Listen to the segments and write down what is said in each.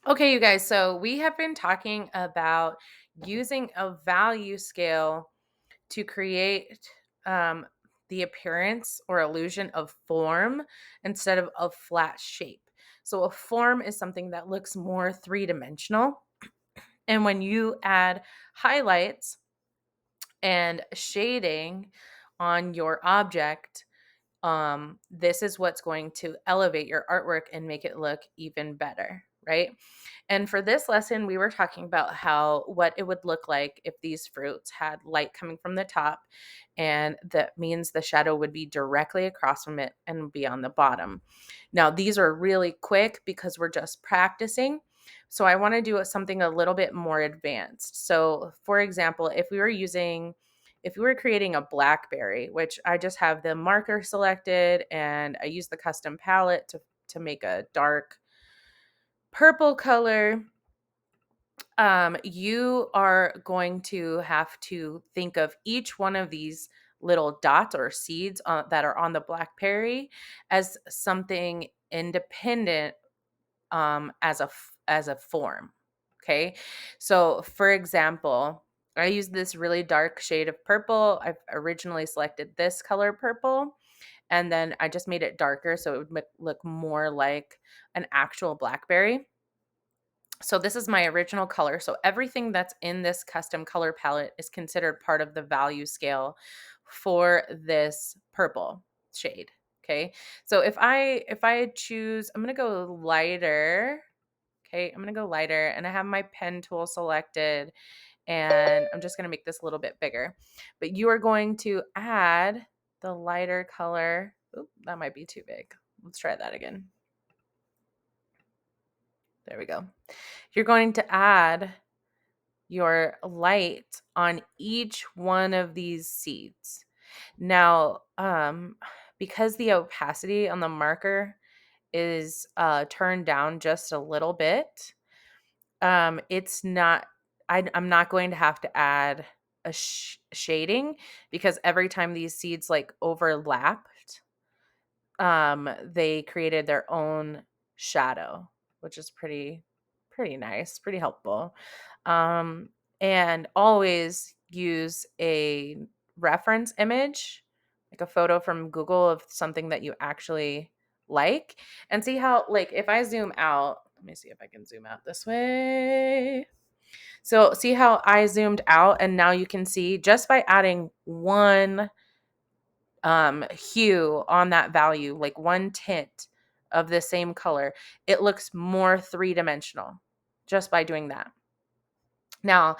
Okay, you guys, so we have been talking about using a value scale to create um, the appearance or illusion of form instead of a flat shape. So, a form is something that looks more three dimensional. And when you add highlights and shading on your object, this is what's going to elevate your artwork and make it look even better, right? And for this lesson, we were talking about how what it would look like if these fruits had light coming from the top, and that means the shadow would be directly across from it and be on the bottom. Now, these are really quick because we're just practicing. So I want to do something a little bit more advanced. So, for example, if we were creating a blackberry, which I just have the marker selected and I use the custom palette to make a dark purple color, you are going to have to think of each one of these little dots or seeds that are on the blackberry as something independent, as a form. Okay, so for example, I use this really dark shade of purple. I've originally selected this color purple, and then I just made it darker so it would look more like an actual blackberry. So this is my original color. So everything that's in this custom color palette is considered part of the value scale for this purple shade. Okay. So if I choose, I'm going to go lighter. Okay. I'm going to go lighter and I have my pen tool selected and I'm just going to make this a little bit bigger. But you are going to add the lighter color. Oop, that might be too big. Let's try that again. There we go. You're going to add your light on each one of these seeds. Now, because the opacity on the marker is turned down just a little bit, it's not, I'm not going to have to add a shading because every time these seeds like overlapped, they created their own shadow, which is pretty nice, pretty helpful. Um, and always use a reference image, like a photo from Google of something that you actually like, and see how, like, if I zoom out, let me see if I can zoom out this way. So, see how I zoomed out, and now you can see just by adding one hue on that value, like one tint of the same color, it looks more three-dimensional just by doing that. Now,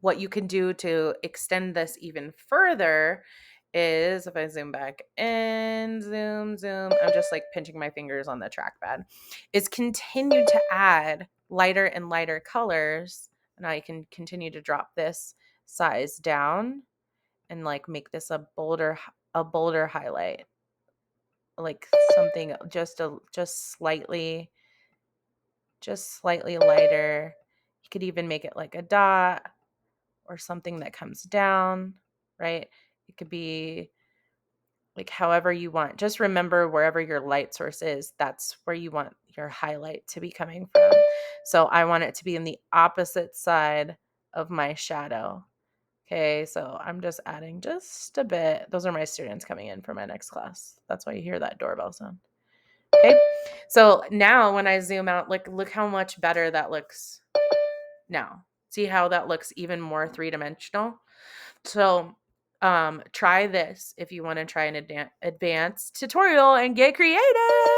what you can do to extend this even further is if I zoom back in, zoom, I'm just like pinching my fingers on the trackpad, is continue to add lighter and lighter colors. And I can continue to drop this size down and like make this a bolder highlight, like something just slightly lighter. You could even make it like a dot or something that comes down, right? It could be like however you want. Just remember wherever your light source is, that's where you want your highlight to be coming from. So I want it to be in the opposite side of my shadow. Okay, so I'm just adding just a bit. Those are my students coming in for my next class. That's why you hear that doorbell sound. Okay, so now when I zoom out, like look how much better that looks now. See how that looks even more three-dimensional? So try this if you want to try an advanced tutorial and get creative.